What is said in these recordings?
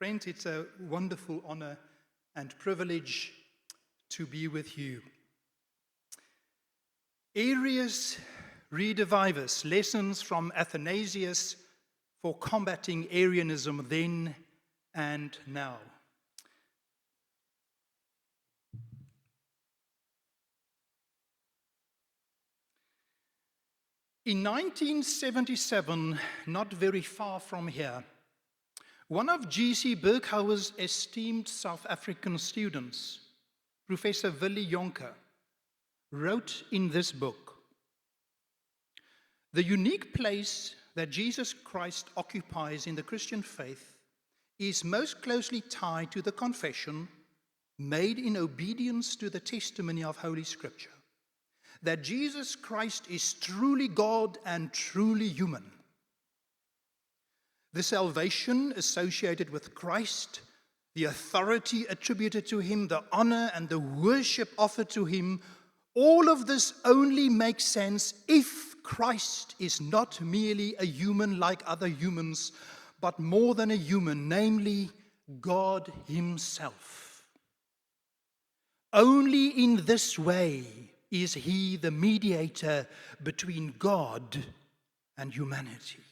Friends, it's a wonderful honor and privilege to be with you. Arius Redivivus, Lessons from Athanasius for Combating Arianism Then and Now. In 1977, not very far from here, one of G.C. Berghouwer's esteemed South African students, Professor Willie Jonker, wrote in this book, "The unique place that Jesus Christ occupies in the Christian faith is most closely tied to the confession made in obedience to the testimony of Holy Scripture, that Jesus Christ is truly God and truly human. The salvation associated with Christ, the authority attributed to him, the honor and the worship offered to him, all of this only makes sense if Christ is not merely a human like other humans, but more than a human, namely God himself. Only in this way is he the mediator between God and humanity."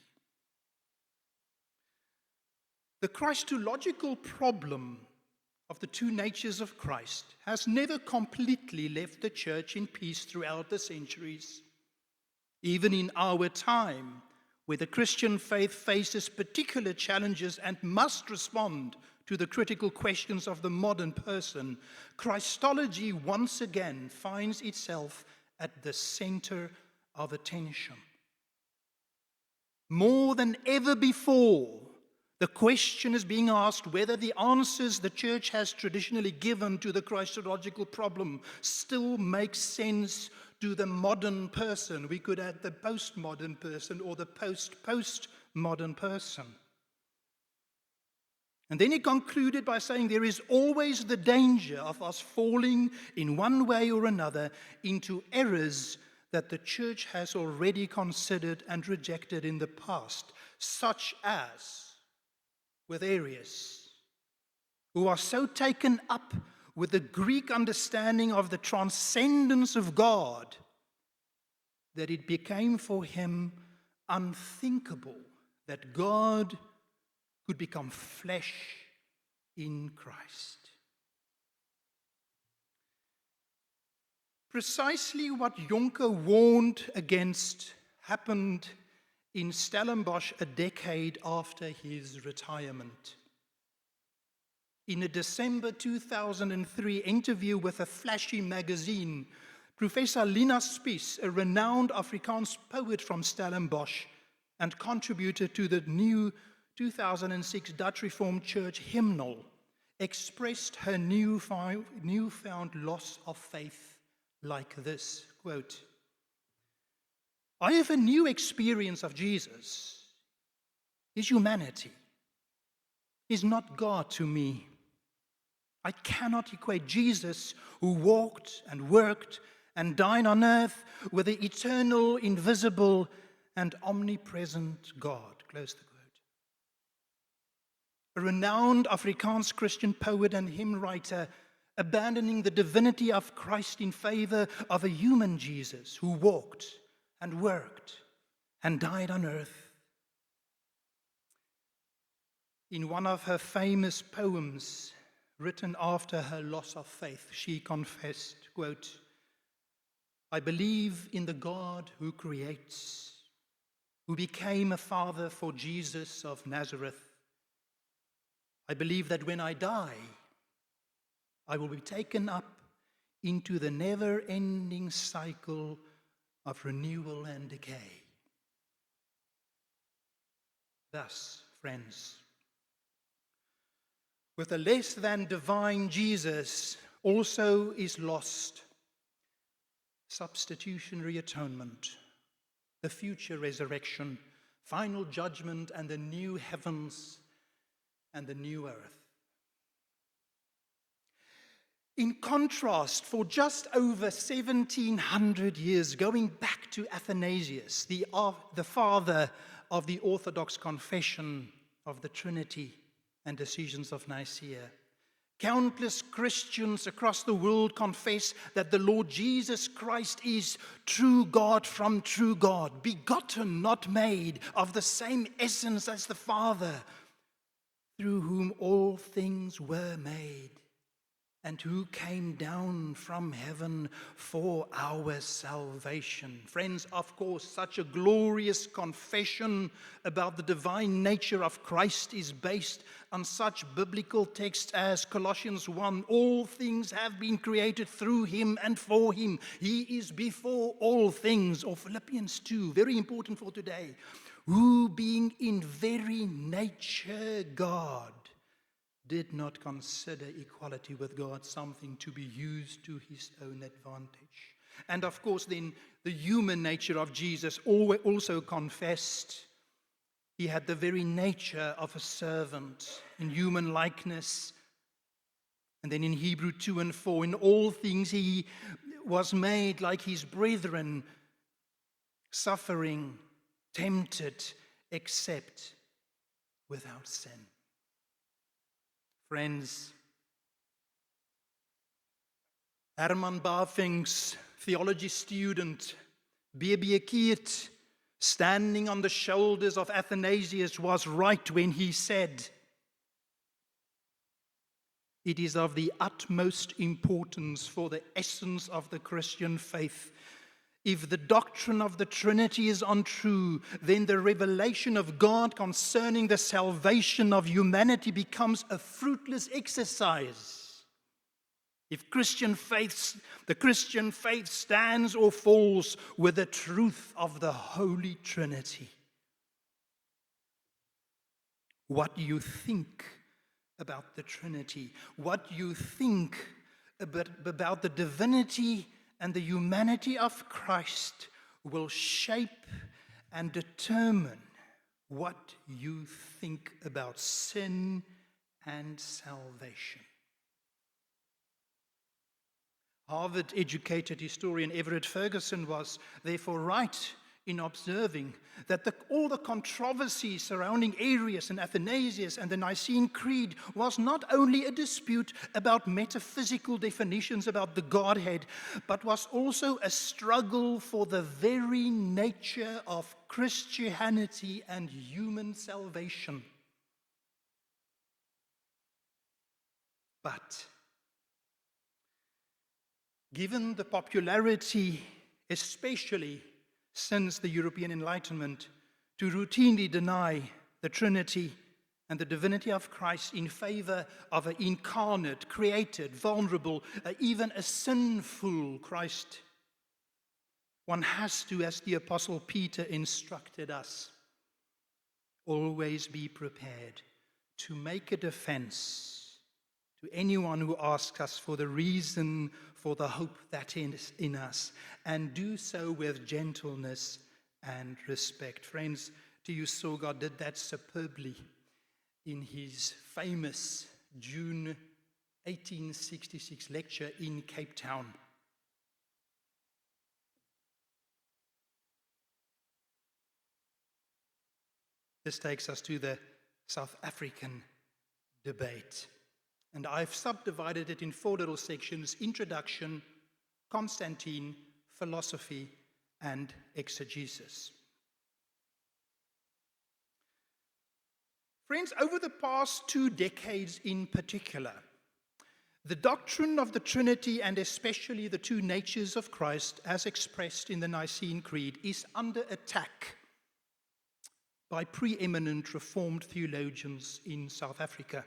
The Christological problem of the two natures of Christ has never completely left the church in peace throughout the centuries. Even in our time, where the Christian faith faces particular challenges and must respond to the critical questions of the modern person, Christology once again finds itself at the center of attention. More than ever before, the question is being asked whether the answers the church has traditionally given to the Christological problem still make sense to the modern person. We could add the postmodern person or the post-postmodern person. And then he concluded by saying there is always the danger of us falling in one way or another into errors that the church has already considered and rejected in the past, such as with Arius, who are so taken up with the Greek understanding of the transcendence of God that it became for him unthinkable that God could become flesh in Christ. Precisely what Jonker warned against happened in Stellenbosch a decade after his retirement. In a December 2003 interview with a flashy magazine, Professor Lina Spies, a renowned Afrikaans poet from Stellenbosch and contributor to the new 2006 Dutch Reformed Church hymnal, expressed her newfound loss of faith like this, quote, "I have a new experience of Jesus. His humanity is not God to me. I cannot equate Jesus, who walked and worked and died on earth, with the eternal, invisible, and omnipresent God." Close the quote. A renowned Afrikaans Christian poet and hymn writer, abandoning the divinity of Christ in favor of a human Jesus who walked and worked and died on earth. In one of her famous poems, written after her loss of faith, she confessed, quote, "I believe in the God who creates, who became a father for Jesus of Nazareth. I believe that when I die, I will be taken up into the never-ending cycle of renewal and decay." Thus, friends, with a less than divine Jesus also is lost substitutionary atonement, the future resurrection, final judgment, and the new heavens and the new earth. In contrast, for just over 1700 years, going back to Athanasius, the father of the Orthodox confession of the Trinity and decisions of Nicaea. Countless Christians across the world confess that the Lord Jesus Christ is true God from true God, begotten, not made, of the same essence as the Father, through whom all things were made, and who came down from heaven for our salvation. Friends, of course, such a glorious confession about the divine nature of Christ is based on such biblical texts as Colossians 1, all things have been created through him and for him. He is before all things. Or Philippians 2, very important for today, who being in very nature God, did not consider equality with God something to be used to his own advantage. And of course, then the human nature of Jesus also confessed. He had the very nature of a servant in human likeness. And then in Hebrew 2 and 4, in all things he was made like his brethren, suffering, tempted, except without sin. Friends, Herman Bavinck's theology student, B.B. Keith, standing on the shoulders of Athanasius, was right when he said, "It is of the utmost importance for the essence of the Christian faith. If the doctrine of the Trinity is untrue, then the revelation of God concerning the salvation of humanity becomes a fruitless exercise. If the Christian faith stands or falls with the truth of the Holy Trinity." What you think about the Trinity, what you think about the divinity and the humanity of Christ will shape and determine what you think about sin and salvation. Harvard-educated historian Everett Ferguson was therefore right in observing that all the controversy surrounding Arius and Athanasius and the Nicene Creed was not only a dispute about metaphysical definitions about the Godhead, but was also a struggle for the very nature of Christianity and human salvation. But given the popularity, especially since the European Enlightenment, to routinely deny the Trinity and the divinity of Christ in favor of an incarnate, created, vulnerable, even a sinful Christ, one has to, as the Apostle Peter instructed us, always be prepared to make a defense to anyone who asks us for the reason for the hope that is in us, and do so with gentleness and respect. Friends, T.U. Sorgat did that superbly in his famous June 1866 lecture in Cape Town. This takes us to the South African debate. And I've subdivided it in 4 little sections: introduction, Constantine, philosophy, and exegesis. Friends, over the past 2 decades in particular, the doctrine of the Trinity, and especially the 2 natures of Christ as expressed in the Nicene Creed, is under attack by preeminent Reformed theologians in South Africa.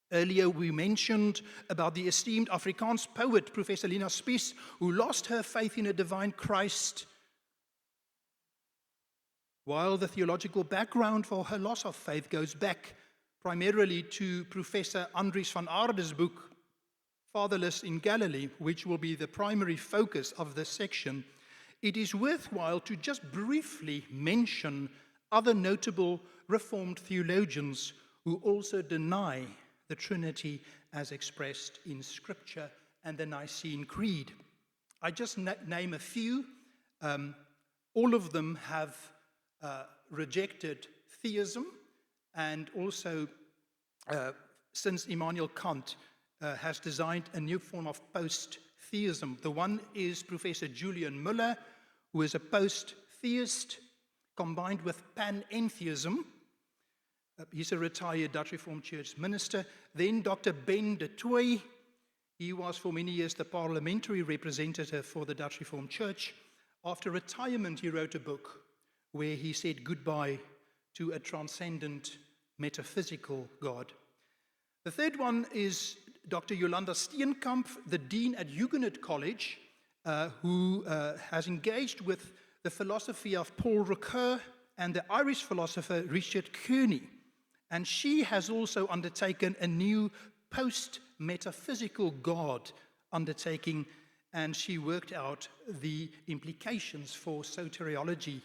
Earlier we mentioned about the esteemed Afrikaans poet, Professor Lina Spies, who lost her faith in a divine Christ, while the theological background for her loss of faith goes back primarily to Professor Andries van Aarde's book, Fatherless in Galilee, which will be the primary focus of this section. It is worthwhile to just briefly mention other notable Reformed theologians who also deny the Trinity as expressed in Scripture and the Nicene Creed. I just name a few. All of them have rejected theism and also since Immanuel Kant has designed a new form of post-theism. The one is Professor Julian Müller, who is a post-theist combined with panentheism. He's a retired Dutch Reformed Church minister. Then Dr. Ben de Tooy. He was for many years the parliamentary representative for the Dutch Reformed Church. After retirement, he wrote a book where he said goodbye to a transcendent metaphysical God. The third one is Dr. Jolanda Steenkamp, the dean at Huguenot College, who has engaged with the philosophy of Paul Ricoeur and the Irish philosopher Richard Kearney. And she has also undertaken a new post-metaphysical God undertaking, and she worked out the implications for soteriology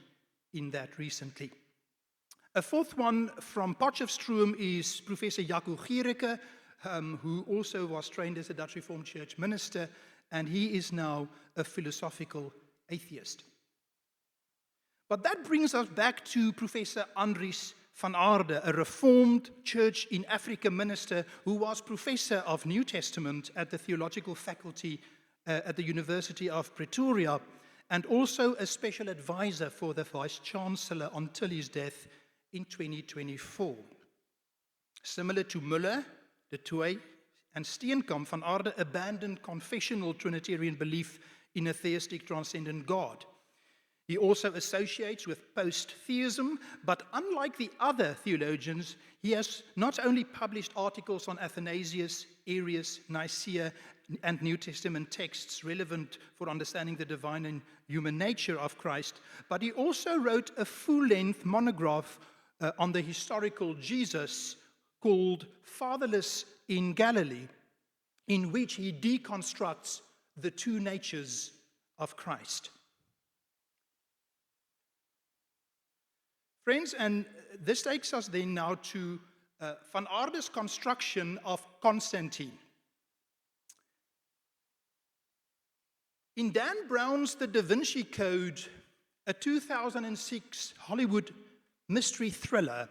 in that recently. A fourth one from Potchefstroom is Professor Jaco Giereke, who also was trained as a Dutch Reformed Church minister, and he is now a philosophical atheist. But that brings us back to Professor Andries van Aarde, a Reformed Church in Africa minister who was professor of New Testament at the theological faculty at the University of Pretoria, and also a special advisor for the Vice-Chancellor until his death in 2024. Similar to Müller, de Tooy, and Steenkamp, van Aarde abandoned confessional Trinitarian belief in a theistic transcendent God. He also associates with post-theism, but unlike the other theologians, he has not only published articles on Athanasius, Arius, Nicaea, and New Testament texts relevant for understanding the divine and human nature of Christ, but he also wrote a full-length monograph on the historical Jesus called Fatherless in Galilee, in which he deconstructs the two natures of Christ. Friends, and this takes us then now to Van Aarde's construction of Constantine. In Dan Brown's The Da Vinci Code, a 2006 Hollywood mystery thriller,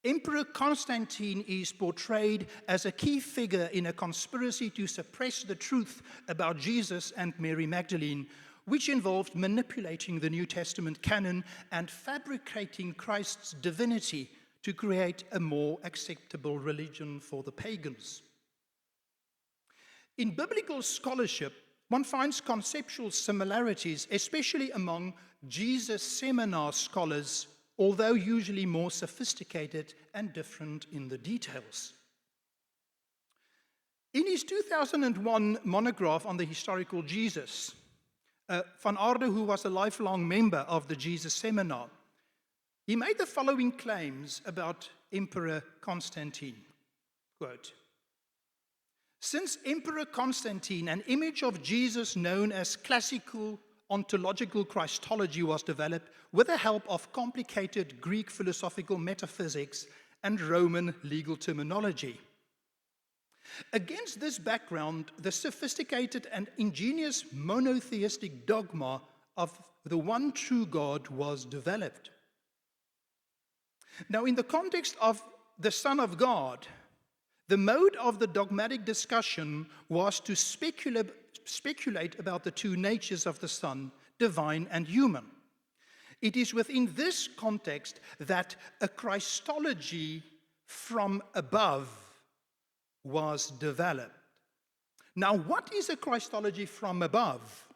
Emperor Constantine is portrayed as a key figure in a conspiracy to suppress the truth about Jesus and Mary Magdalene, which involved manipulating the New Testament canon and fabricating Christ's divinity to create a more acceptable religion for the pagans. In biblical scholarship, one finds conceptual similarities, especially among Jesus seminar scholars, although usually more sophisticated and different in the details. In his 2001 monograph on the historical Jesus, Van Aarde, who was a lifelong member of the Jesus Seminar, he made the following claims about Emperor Constantine. Quote, "Since Emperor Constantine, an image of Jesus known as classical ontological Christology was developed with the help of complicated Greek philosophical metaphysics and Roman legal terminology. Against this background, the sophisticated and ingenious monotheistic dogma of the one true God was developed. Now, in the context of the Son of God, the mode of the dogmatic discussion was to speculate about the two natures of the Son, divine and human. It is within this context that a Christology from above was developed. Now, what is a Christology from above?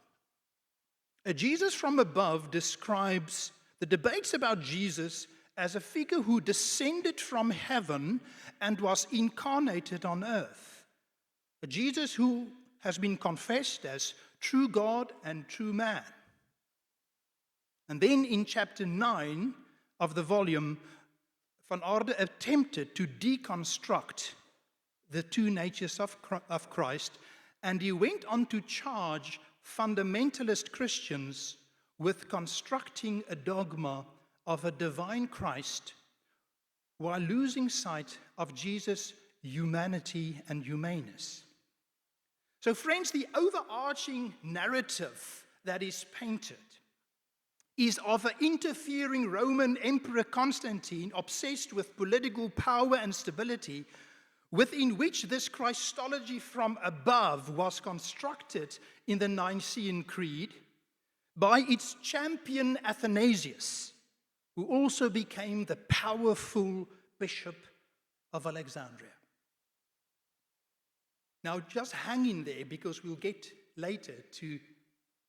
A Jesus from above describes the debates about Jesus as a figure who descended from heaven and was incarnated on earth. A Jesus who has been confessed as true God and true man. And then in chapter 9 of the volume, Van Aarde attempted to deconstruct the two natures of Christ, and he went on to charge fundamentalist Christians with constructing a dogma of a divine Christ while losing sight of Jesus' humanity and humaneness. So, friends, the overarching narrative that is painted is of an interfering Roman Emperor Constantine obsessed with political power and stability, within which this Christology from above was constructed in the Nicene Creed by its champion Athanasius, who also became the powerful Bishop of Alexandria. Now just hang in there, because we'll get later to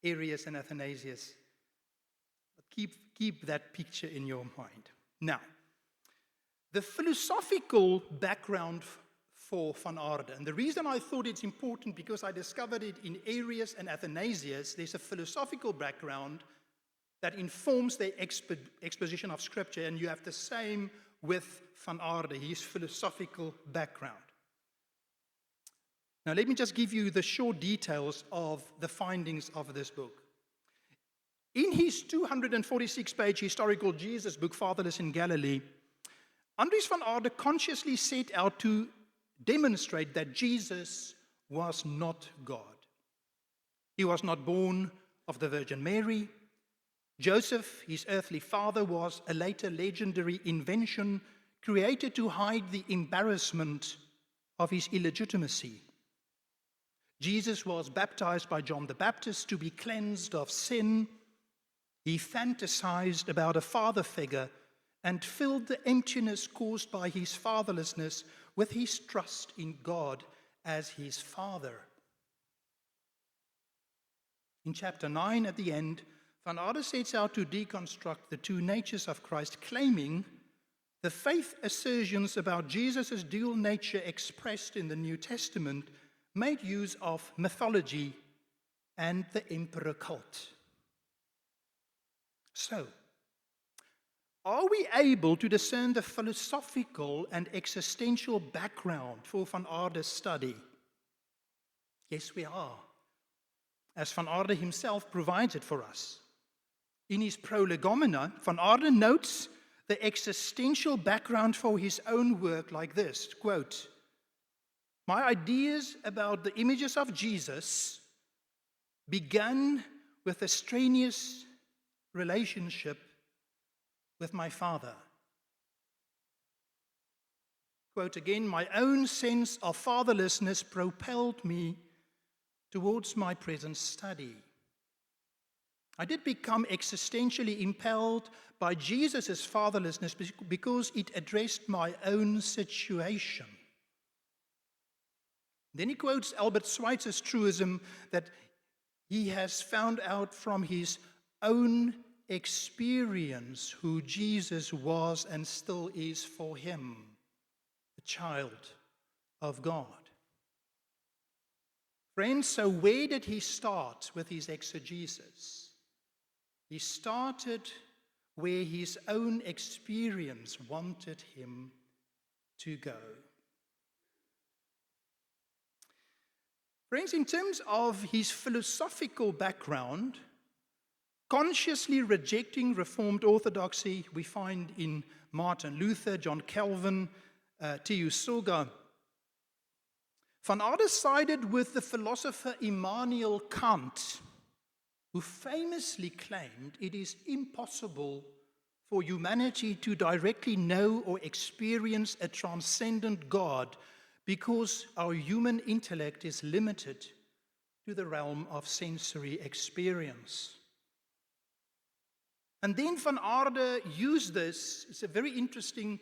Arius and Athanasius. But keep that picture in your mind. Now, the philosophical background for Van Aarde, and the reason I thought it's important, because I discovered it in Arius and Athanasius. There's a philosophical background that informs their exposition of Scripture, and you have the same with Van Aarde, his philosophical background. Now, let me just give you the short details of the findings of this book. In his 246-page historical Jesus book, Fatherless in Galilee, Andries van Aarde consciously set out to demonstrate that Jesus was not God. He was not born of the Virgin Mary. Joseph, his earthly father, was a later legendary invention created to hide the embarrassment of his illegitimacy. Jesus was baptized by John the Baptist to be cleansed of sin. He fantasized about a father figure and filled the emptiness caused by his fatherlessness with his trust in God as his Father. In chapter 9, at the end, Van Aarde sets out to deconstruct the two natures of Christ, claiming the faith assertions about Jesus' dual nature expressed in the New Testament made use of mythology and the emperor cult. So, are we able to discern the philosophical and existential background for Van Aarde's study? Yes, we are, as Van Aarde himself provides it for us. In his Prolegomena, Van Aarde notes the existential background for his own work like this, quote, "My ideas about the images of Jesus began with a strenuous relationship with my Father." Quote again, "My own sense of fatherlessness propelled me towards my present study. I did become existentially impelled by Jesus' fatherlessness because it addressed my own situation." Then he quotes Albert Schweitzer's truism that he has found out from his own experience who Jesus was and still is for him, a child of God. Friends, so where did he start with his exegesis? He started where his own experience wanted him to go. Friends, in terms of his philosophical background, consciously rejecting Reformed orthodoxy, we find in Martin Luther, John Calvin, T.U. Soga. Van Aarde sided with the philosopher Immanuel Kant, who famously claimed it is impossible for humanity to directly know or experience a transcendent God because our human intellect is limited to the realm of sensory experience. And then Van Aarde used this. It's a very interesting,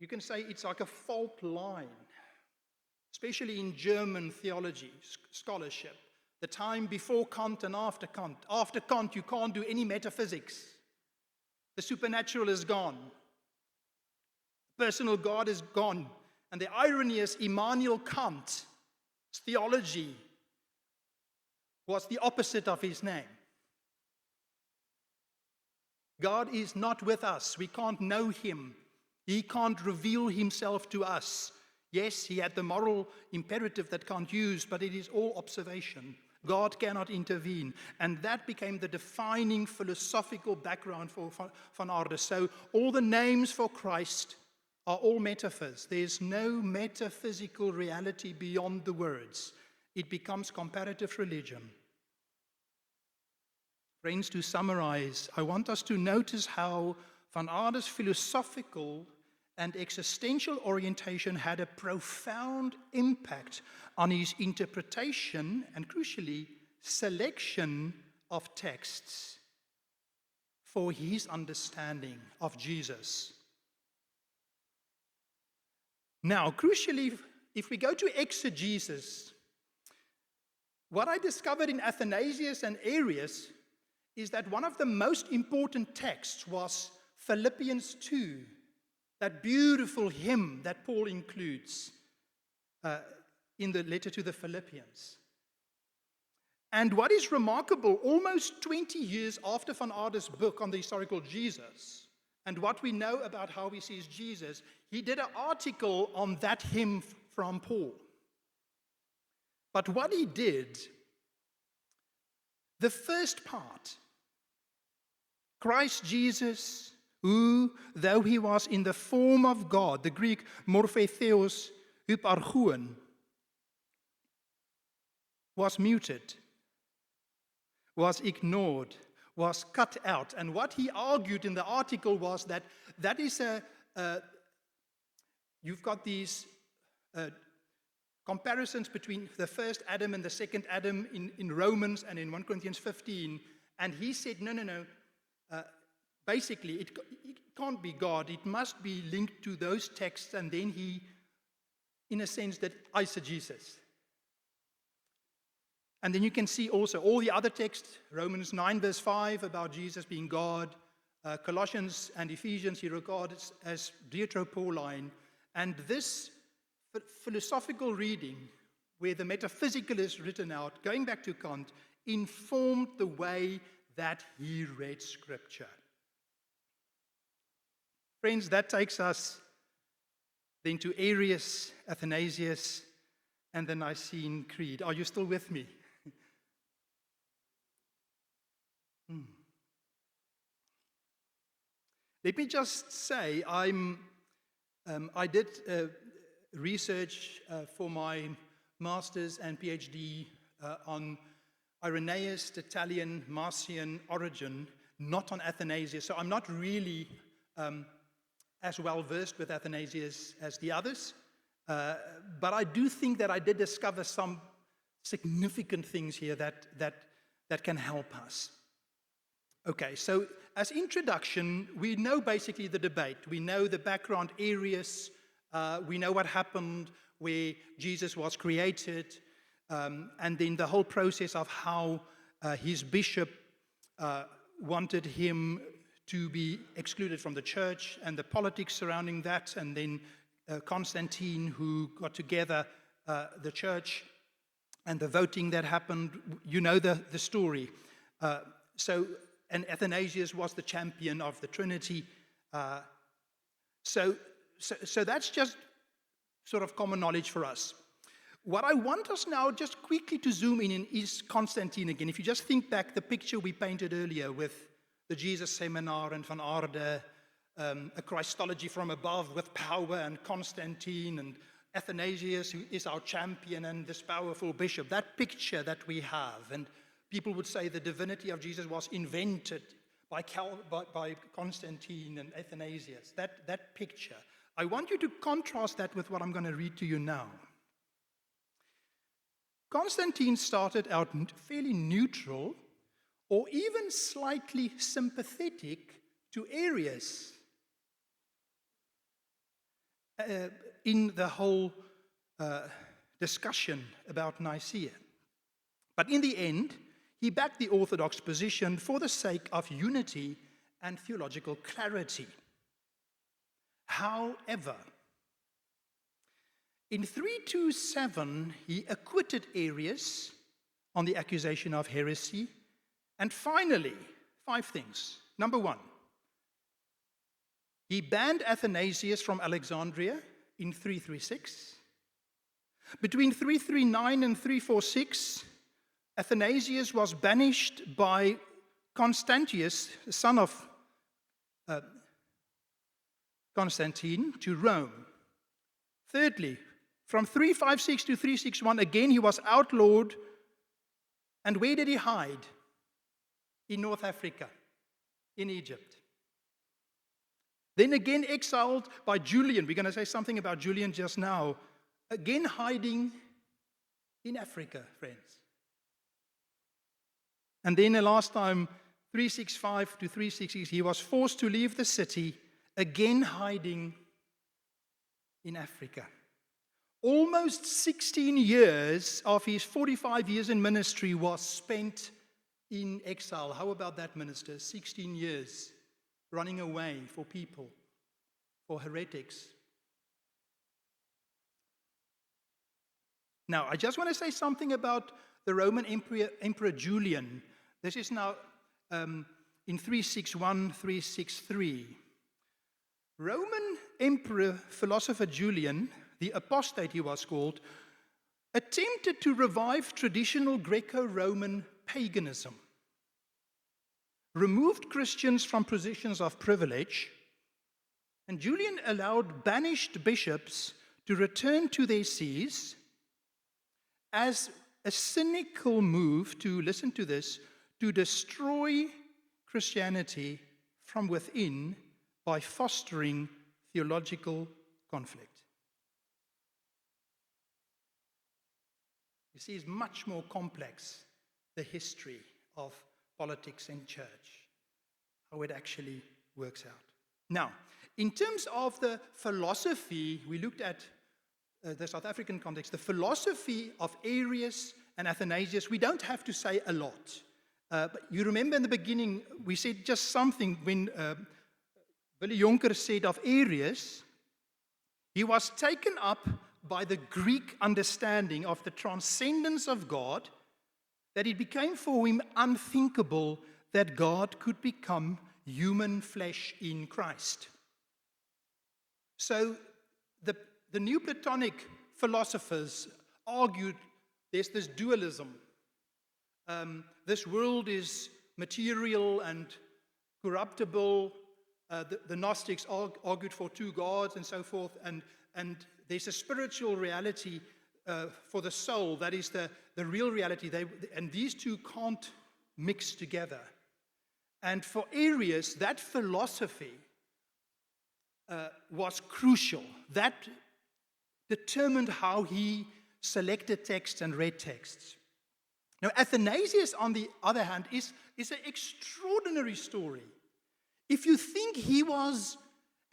you can say it's like a fault line, especially in German theology, scholarship. The time before Kant and after Kant. After Kant, you can't do any metaphysics. The supernatural is gone. The personal God is gone. And the irony is, Immanuel Kant's theology was the opposite of his name. God is not with us. We can't know him. He can't reveal himself to us. Yes, he had the moral imperative that Kant used, but it is all observation. God cannot intervene. And that became the defining philosophical background for Van Aarde. So all the names for Christ are all metaphors. There's no metaphysical reality beyond the words. It becomes comparative religion. Friends, to summarize, I want us to notice how Van Aarde's philosophical and existential orientation had a profound impact on his interpretation and, crucially, selection of texts for his understanding of Jesus. Now, crucially, if we go to exegesis, what I discovered in Athanasius and Arius is that one of the most important texts was Philippians 2, that beautiful hymn that Paul includes in the letter to the Philippians. And what is remarkable, almost 20 years after Van Aarde's book on the historical Jesus, and what we know about how he sees Jesus, he did an article on that hymn from Paul. But what he did, the first part, Christ Jesus, who, though he was in the form of God, the Greek morphe theos hyparchouon, was muted, was ignored, was cut out. And what he argued in the article was that that is you've got these comparisons between the first Adam and the second Adam in Romans and in 1 Corinthians 15. And he said, no. Basically, it can't be God. It must be linked to those texts. And then he, in a sense, that eisegesis. And then you can see also all the other texts, Romans 9 verse 5 about Jesus being God, Colossians and Ephesians he regards as Deuteropauline. And this philosophical reading, where the metaphysical is written out, going back to Kant, informed the way that he read Scripture. Friends, that takes us then to Arius, Athanasius, and the Nicene Creed. Are you still with me? Let me just say, I did research for my master's and PhD on Irenaeus, Tertullian, Marcion, Origen, not on Athanasius. So I'm not really as well versed with Athanasius as the others. But I do think that I did discover some significant things here that can help us. Okay, so as introduction, we know basically the debate. We know the background, Arius. We know what happened where Jesus was created. And then the whole process of how his bishop wanted him to be excluded from the church and the politics surrounding that. And then Constantine, who got together the church and the voting that happened. You know the story. And Athanasius was the champion of the Trinity. So that's just sort of common knowledge for us. What I want us now just quickly to zoom in is Constantine again. If you just think back the picture we painted earlier with the Jesus Seminar and Van Aarde, a Christology from above with power, and Constantine and Athanasius, who is our champion, and this powerful bishop, that picture that we have. And people would say the divinity of Jesus was invented by Constantine and Athanasius. That picture. I want you to contrast that with what I'm going to read to you now. Constantine started out fairly neutral or even slightly sympathetic to Arius in the whole discussion about Nicaea. But in the end, he backed the Orthodox position for the sake of unity and theological clarity. However, in 327, he acquitted Arius on the accusation of heresy. And finally, 5 things. Number 1, he banned Athanasius from Alexandria in 336. Between 339 and 346, Athanasius was banished by Constantius, the son of Constantine, to Rome. Thirdly, from 356 to 361, again he was outlawed. And where did he hide? In North Africa, in Egypt. Then again exiled by Julian. We're going to say something about Julian just now. Again hiding in Africa, friends. And then the last time, 365 to 366, he was forced to leave the city, again hiding in Africa. Almost 16 years of his 45 years in ministry was spent in exile. How about that, minister? 16 years running away for people, for heretics. Now, I just want to say something about the Roman Emperor Julian. This is now in 361, 363. Roman Emperor philosopher Julian, the apostate he was called, attempted to revive traditional Greco-Roman paganism, removed Christians from positions of privilege, and Julian allowed banished bishops to return to their sees as a cynical move to, listen to this, to destroy Christianity from within by fostering theological conflict. You see, it's much more complex, the history of politics and church, how it actually works out. Now, in terms of the philosophy, we looked at the South African context, the philosophy of Arius and Athanasius, we don't have to say a lot. But you remember in the beginning, we said just something when Willie Jonker said of Arius, he was taken up by the Greek understanding of the transcendence of God, that it became for him unthinkable that God could become human flesh in Christ. So the Neoplatonic philosophers argued there's this dualism. This world is material and corruptible. The Gnostics argued for two gods and so forth. And there's a spiritual reality for the soul. That is the real reality. And these two can't mix together. And for Arius, that philosophy was crucial. That determined how he selected texts and read texts. Now, Athanasius, on the other hand, is an extraordinary story. If you think he was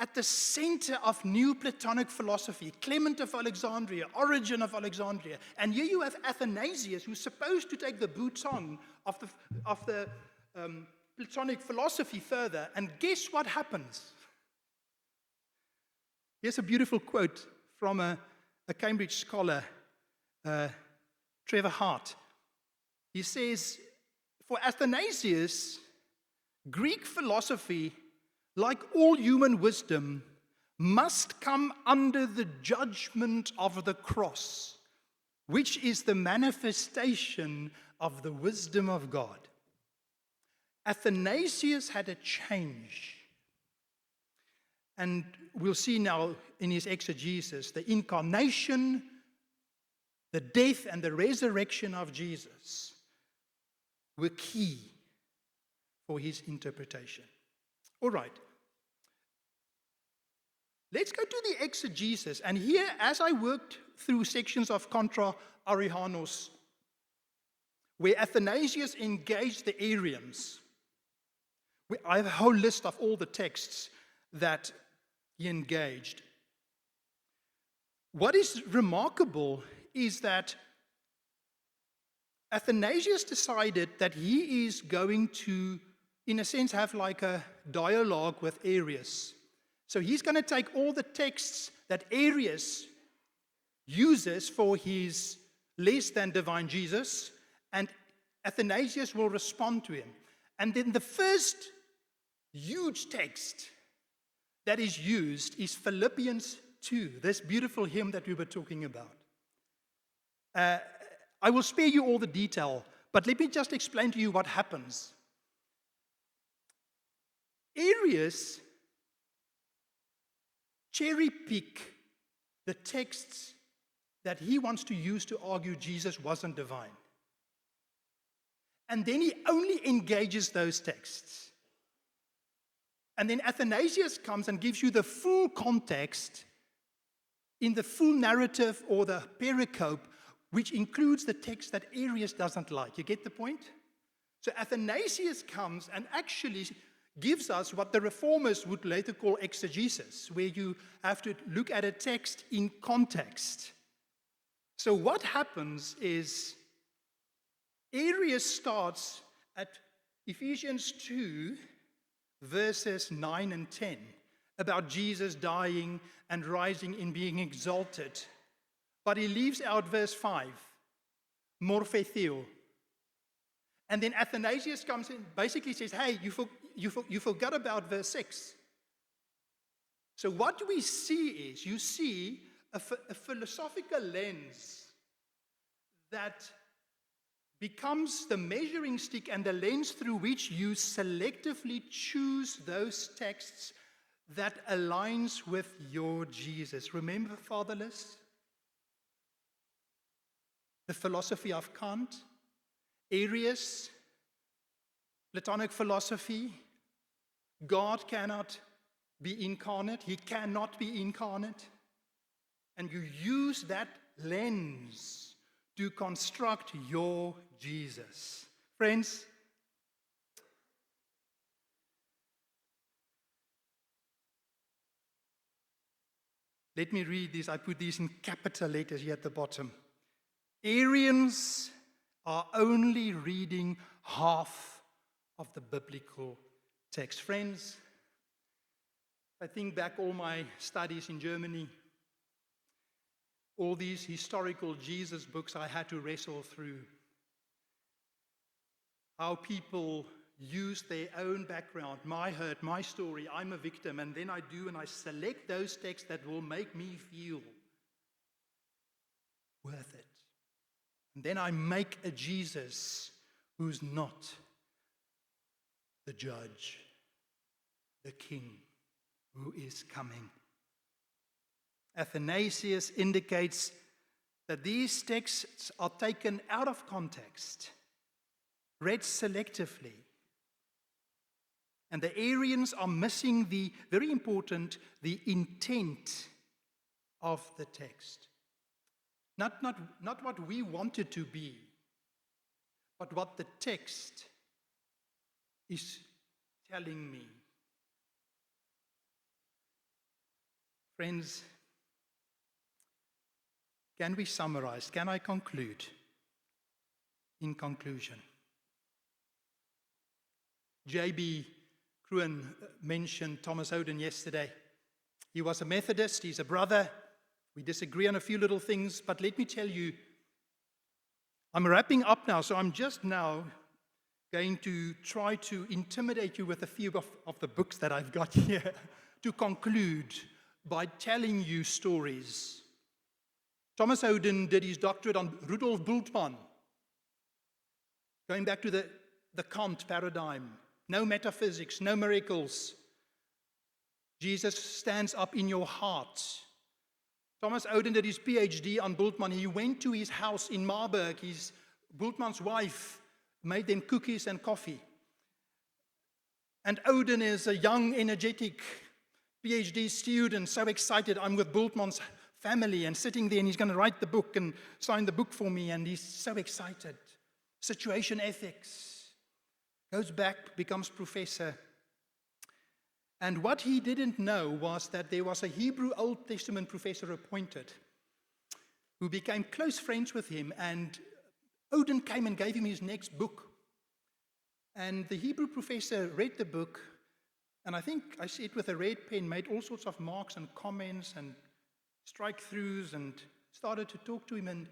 at the center of Neoplatonic philosophy, Clement of Alexandria, Origen of Alexandria, and here you have Athanasius, who's supposed to take the baton of the Platonic philosophy further, and guess what happens? Here's a beautiful quote from a Cambridge scholar, Trevor Hart. He says, for Athanasius, Greek philosophy, like all human wisdom, must come under the judgment of the cross, which is the manifestation of the wisdom of God. Athanasius had a change. And we'll see now in his exegesis, the incarnation, the death, and the resurrection of Jesus were key for his interpretation. All right. Let's go to the exegesis. And here, as I worked through sections of Contra Arianos, where Athanasius engaged the Arians, I have a whole list of all the texts that he engaged. What is remarkable is that Athanasius decided that he is going to, in a sense, have like a dialogue with Arius. So he's going to take all the texts that Arius uses for his less than divine Jesus, and Athanasius will respond to him. And then the first huge text that is used is Philippians 2, this beautiful hymn that we were talking about. I will spare you all the detail, but let me just explain to you what happens. Arius cherry-pick the texts that he wants to use to argue Jesus wasn't divine. And then he only engages those texts. And then Athanasius comes and gives you the full context in the full narrative or the pericope, which includes the text that Arius doesn't like. You get the point? So Athanasius comes and actually gives us what the reformers would later call exegesis, where you have to look at a text in context. So what happens is Arius starts at Ephesians 2, verses 9 and 10, about Jesus dying and rising in being exalted. But he leaves out verse 5, morphe theo. And then Athanasius comes in, basically says, hey, you forgot about verse 6. So what we see is, you see a philosophical lens that becomes the measuring stick and the lens through which you selectively choose those texts that aligns with your Jesus. Remember fatherless? The philosophy of Kant, Arius, Platonic philosophy. God cannot be incarnate. He cannot be incarnate. And you use that lens to construct your Jesus. Friends, let me read these. I put these in capital letters here at the bottom. Arians are only reading half of the biblical text. Friends, I think back all my studies in Germany, all these historical Jesus books I had to wrestle through. How people use their own background, my hurt, my story, I'm a victim, and then I select those texts that will make me feel worth it. And then I make a Jesus who's not the judge, the king who is coming. Athanasius indicates that these texts are taken out of context, read selectively. And the Arians are missing the, very important, the intent of the text. Not what we want it to be, but what the text is telling me. Friends, can we summarize? Can I conclude? In conclusion, J.B. Cruan mentioned Thomas Oden yesterday. He was a Methodist, he's a brother. We disagree on a few little things, but let me tell you, I'm wrapping up now, so I'm just now going to try to intimidate you with a few of the books that I've got here to conclude by telling you stories. Thomas Oden did his doctorate on Rudolf Bultmann, going back to the Kant paradigm. No metaphysics, no miracles. Jesus stands up in your heart. Thomas Oden did his PhD on Bultmann. He went to his house in Marburg. Bultmann's wife made them cookies and coffee. And Oden is a young, energetic PhD student, so excited. I'm with Bultmann's family and sitting there, and he's going to write the book and sign the book for me, and he's so excited. Situation ethics. Goes back, becomes professor. And what he didn't know was that there was a Hebrew Old Testament professor appointed who became close friends with him, and Oden came and gave him his next book. And the Hebrew professor read the book, and I think I see it with a red pen, made all sorts of marks and comments and strike-throughs, and started to talk to him and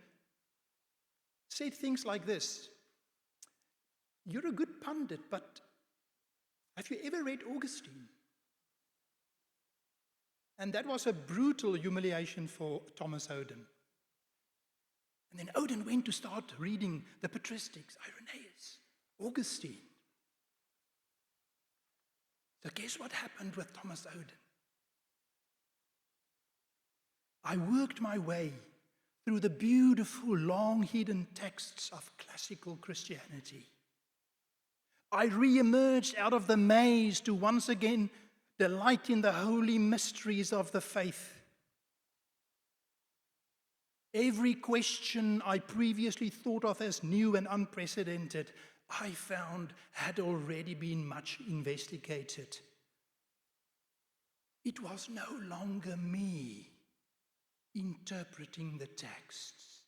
said things like this: "You're a good pundit, but have you ever read Augustine?" And that was a brutal humiliation for Thomas Oden. And then Oden went to start reading the patristics, Irenaeus, Augustine. So guess what happened with Thomas Oden? I worked my way through the beautiful, long hidden texts of classical Christianity. I re-emerged out of the maze to once again delight in the holy mysteries of the faith. Every question I previously thought of as new and unprecedented, I found had already been much investigated. It was no longer me interpreting the texts,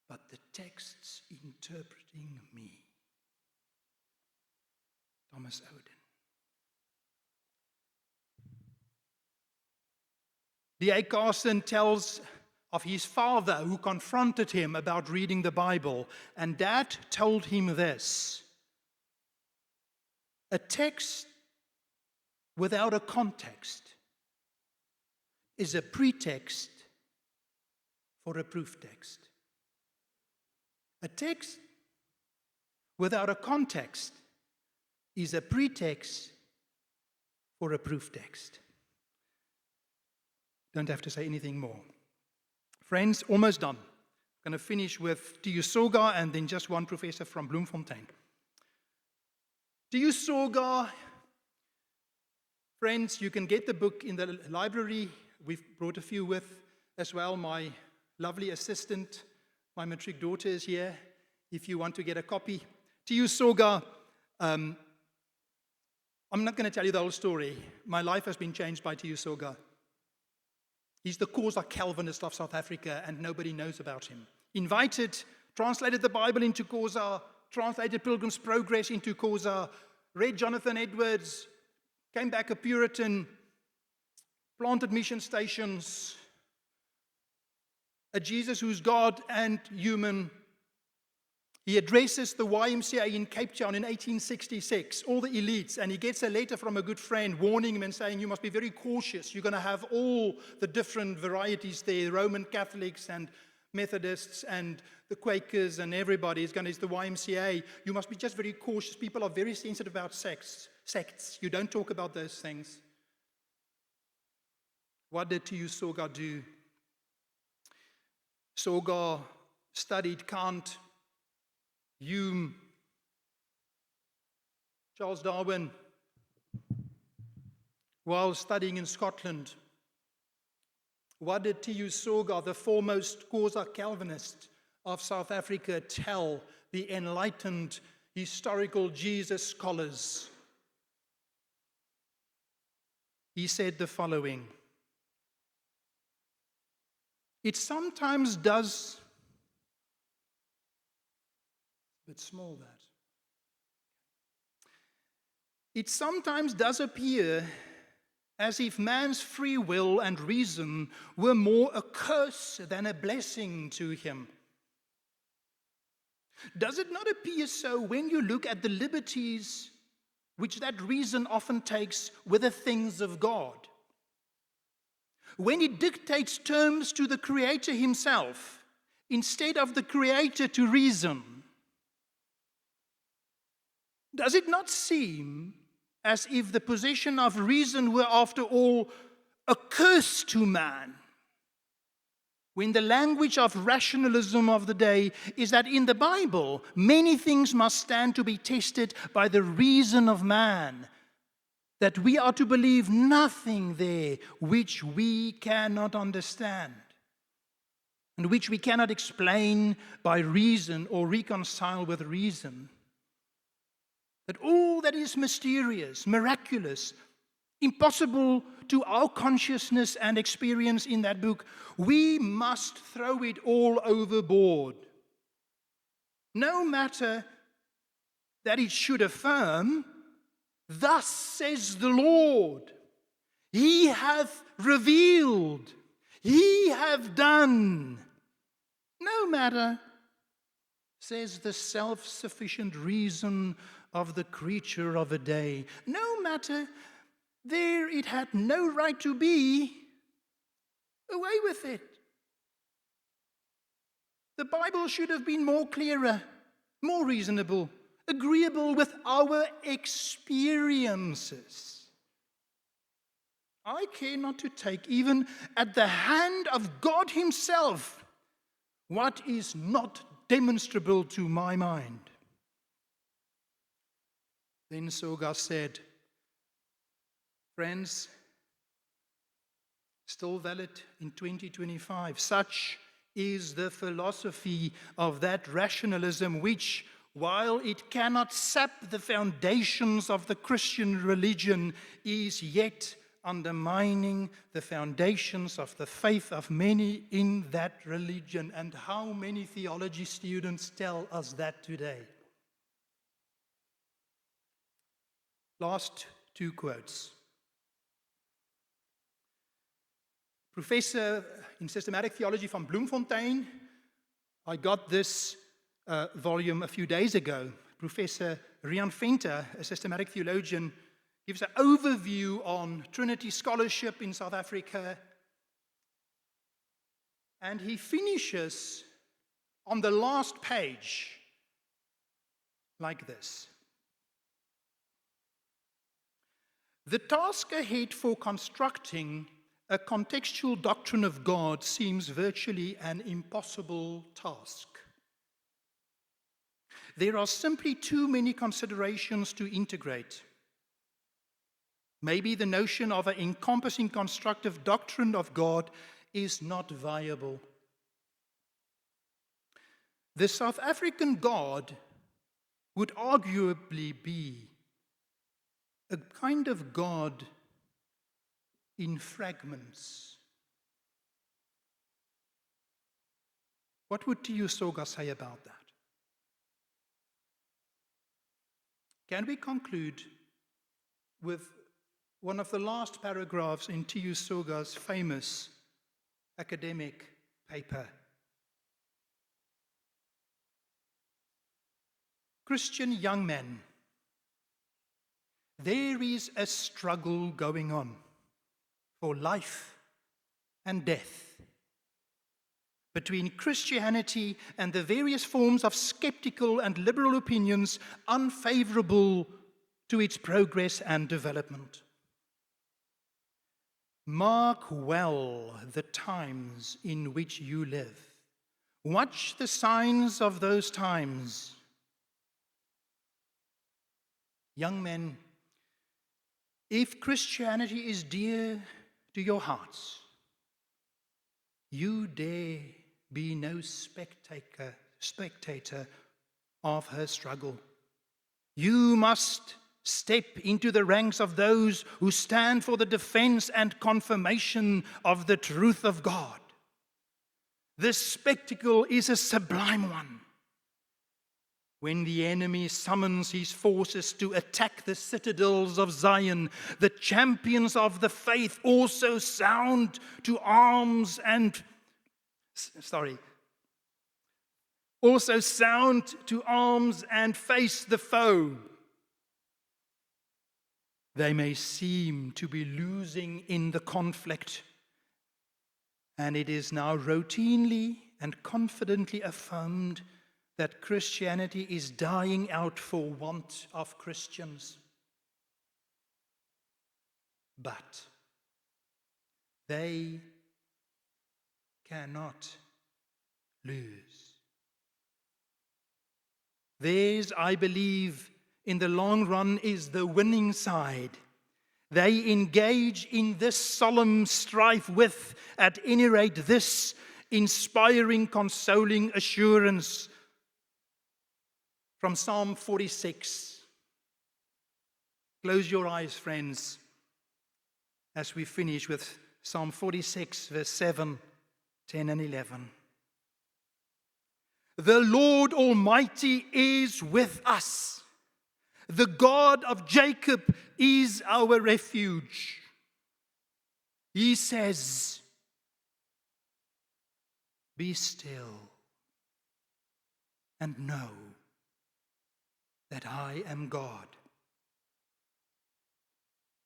but the texts interpreting me. Thomas Oden. D.A. Carson tells of his father who confronted him about reading the Bible, and Dad told him this: a text without a context is a pretext for a proof text. A text without a context is a pretext for a proof text. Don't have to say anything more. Friends, almost done. I'm going to finish with T.U. Soga and then just one professor from Bloemfontein. T.U. Soga, friends, you can get the book in the library. We've brought a few with as well. My lovely assistant, my matric daughter, is here if you want to get a copy. T.U. Soga, I'm not going to tell you the whole story. My life has been changed by T.U. Soga. He's the Xhosa Calvinist of South Africa, and nobody knows about him. Invited, translated the Bible into Xhosa, translated Pilgrim's Progress into Xhosa, read Jonathan Edwards, came back a Puritan, planted mission stations, a Jesus who's God and human. He addresses the YMCA in Cape Town in 1866, all the elites, and he gets a letter from a good friend warning him and saying, you must be very cautious. You're going to have all the different varieties there, Roman Catholics and Methodists and the Quakers and everybody is going to, it's the YMCA. You must be just very cautious. People are very sensitive about sects. You don't talk about those things. What did T.U. Soga do? Soga studied Kant, Hume, Charles Darwin, while studying in Scotland. What did T.U. Soga, the foremost Xhosa Calvinist of South Africa, tell the enlightened historical Jesus scholars? He said the following: it sometimes does, bit small that. It sometimes does appear as if man's free will and reason were more a curse than a blessing to him. Does it not appear so when you look at the liberties which that reason often takes with the things of God? When it dictates terms to the Creator himself, instead of the Creator to reason, does it not seem as if the possession of reason were, after all, a curse to man? When the language of rationalism of the day is that in the Bible, many things must stand to be tested by the reason of man, that we are to believe nothing there which we cannot understand, and which we cannot explain by reason or reconcile with reason. That all that is mysterious, miraculous, impossible to our consciousness and experience in that book, we must throw it all overboard. No matter that it should affirm, thus says the Lord, He hath revealed, He hath done. No matter, says the self-sufficient reason of the creature of a day. No matter, there it had no right to be, away with it. The Bible should have been more clearer, more reasonable, agreeable with our experiences. I care not to take, even at the hand of God himself, what is not demonstrable to my mind. Then Soga said, Friends, still valid in 2025. Such is the philosophy of that rationalism which, while it cannot sap the foundations of the Christian religion, is yet undermining the foundations of the faith of many in that religion. And how many theology students tell us that today? Last two quotes. Professor in systematic theology from Bloemfontein, I got this volume a few days ago. Professor Rian Venter, a systematic theologian, gives an overview on Trinity scholarship in South Africa. And he finishes on the last page like this. The task ahead for constructing a contextual doctrine of God seems virtually an impossible task. There are simply too many considerations to integrate. Maybe the notion of an encompassing constructive doctrine of God is not viable. The South African God would arguably be a kind of God in fragments. What would T.U. Soga say about that? Can we conclude with one of the last paragraphs in T.U. Soga's famous academic paper? Christian young men, there is a struggle going on for life and death between Christianity and the various forms of skeptical and liberal opinions unfavorable to its progress and development. Mark well the times in which you live. Watch the signs of those times. Young men, if Christianity is dear to your hearts, you dare be no spectator of her struggle. You must step into the ranks of those who stand for the defense and confirmation of the truth of God. This spectacle is a sublime one. When the enemy summons his forces to attack the citadels of Zion, the champions of the faith also sound to arms and face the foe. They may seem to be losing in the conflict, and it is now routinely and confidently affirmed that Christianity is dying out for want of Christians. But they cannot lose. Theirs, I believe, in the long run is the winning side. They engage in this solemn strife with, at any rate, this inspiring, consoling assurance from Psalm 46. Close your eyes, friends, as we finish with Psalm 46, verse 7, 10, and 11. The Lord Almighty is with us. The God of Jacob is our refuge. He says, be still and know that I am God,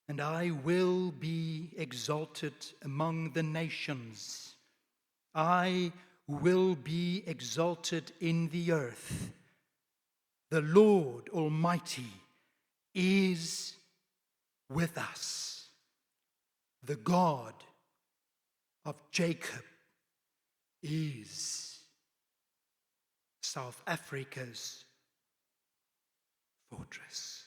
and I will be exalted among the nations. I will be exalted in the earth. The Lord Almighty is with us. The God of Jacob is South Africa's fortress.